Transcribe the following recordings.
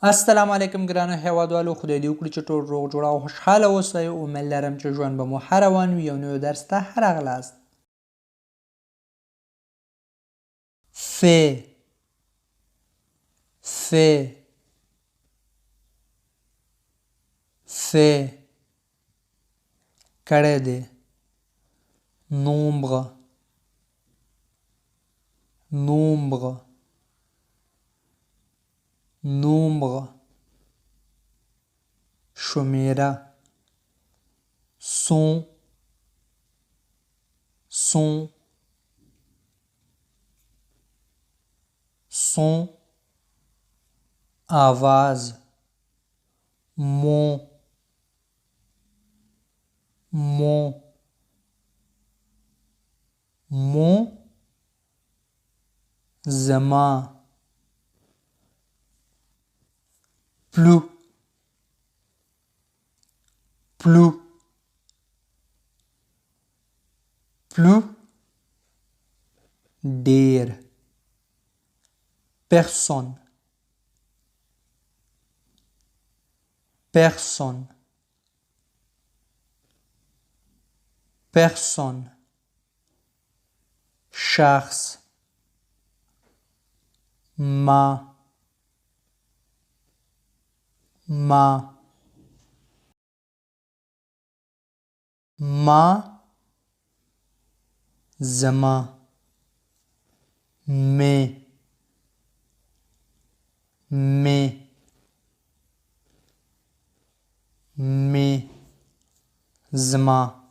السلام علیکم ګرانو هیوادوالو، خدای دې وکړي چې ټول روغ جوړ او خوشحاله اوسئ. امید لرم چې ژوند به مو ښه روان وي. یو نوی درس ته ښه راغلاست. ف ف ف کړی دی. nombre nombre nombre شمیره son son son آواز mon mon mon زما plus plus plus ډیر personne personne personne شخص ما زما می زما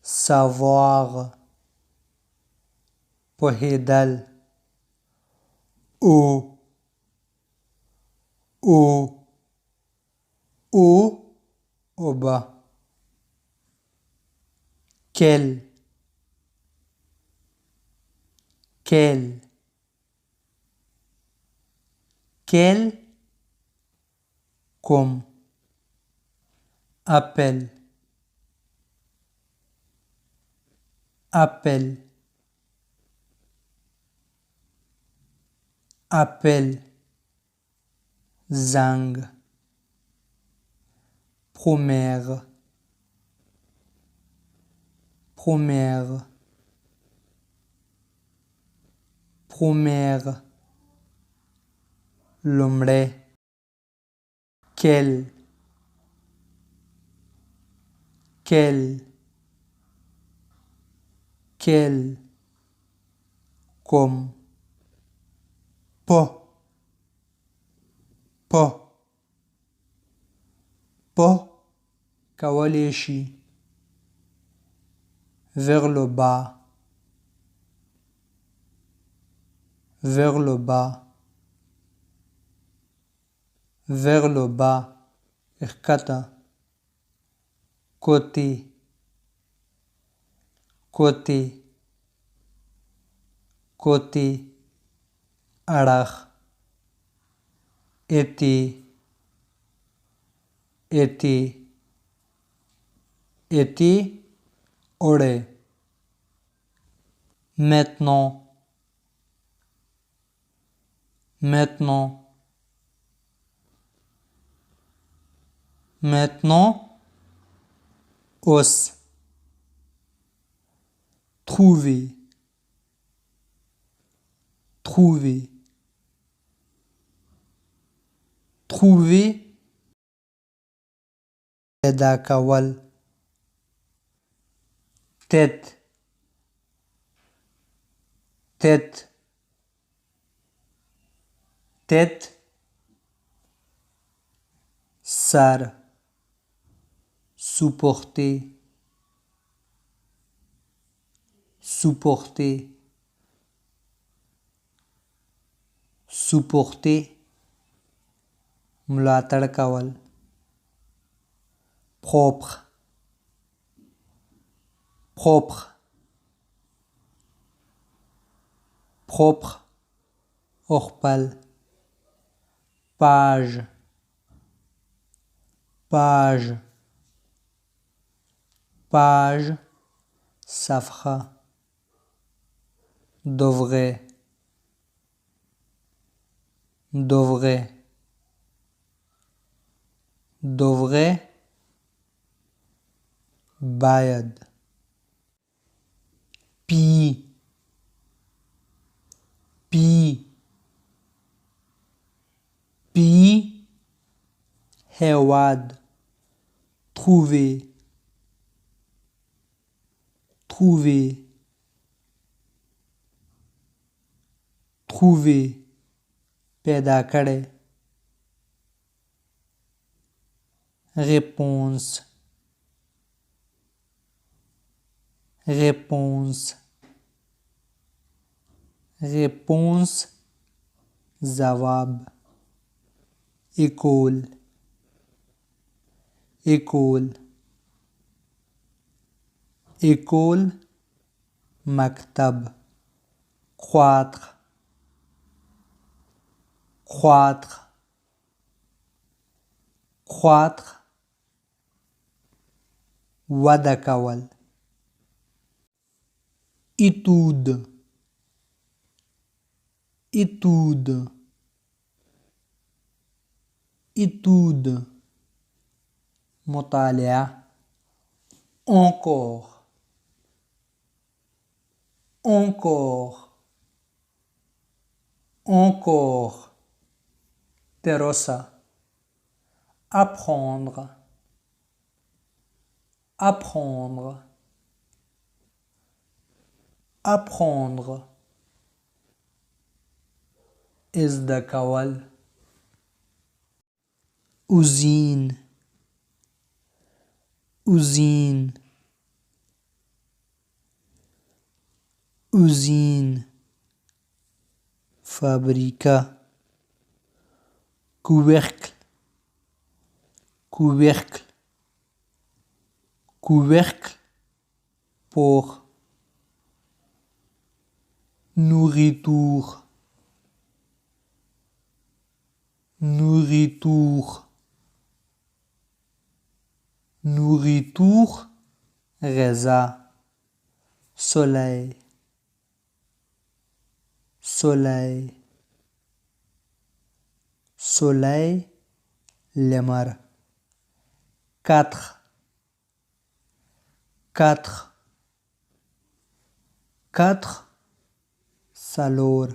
savoir پوهیدل او اوبه quel کوم appel زنگ première لومړی quel کوم په کولی شي vers le bas ښکته côté اړخ été اوړی maintenant اوس trouver پیدا کول tête سر supporter ملاتړ کول propre خپل page صفحه دوره دوره دوره باید پی پی پی هواد trouver trouver trouver پیدا کړي réponse réponse réponse ځواب école école école مکتب croître croître croître وده کول étude étude étude مطالعه encore encore encore تروسا apprendre apprendre apprendre زده کول usine usine usine fabrica couvercle couvercle couvercle pour nourriture nourriture nourriture غذا soleil soleil soleil لمر 4 4 4 څلور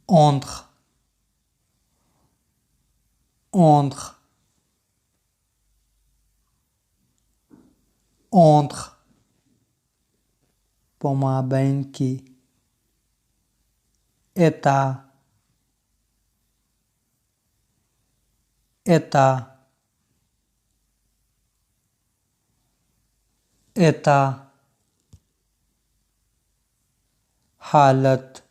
entre entre entre په مابین کې état état état حالت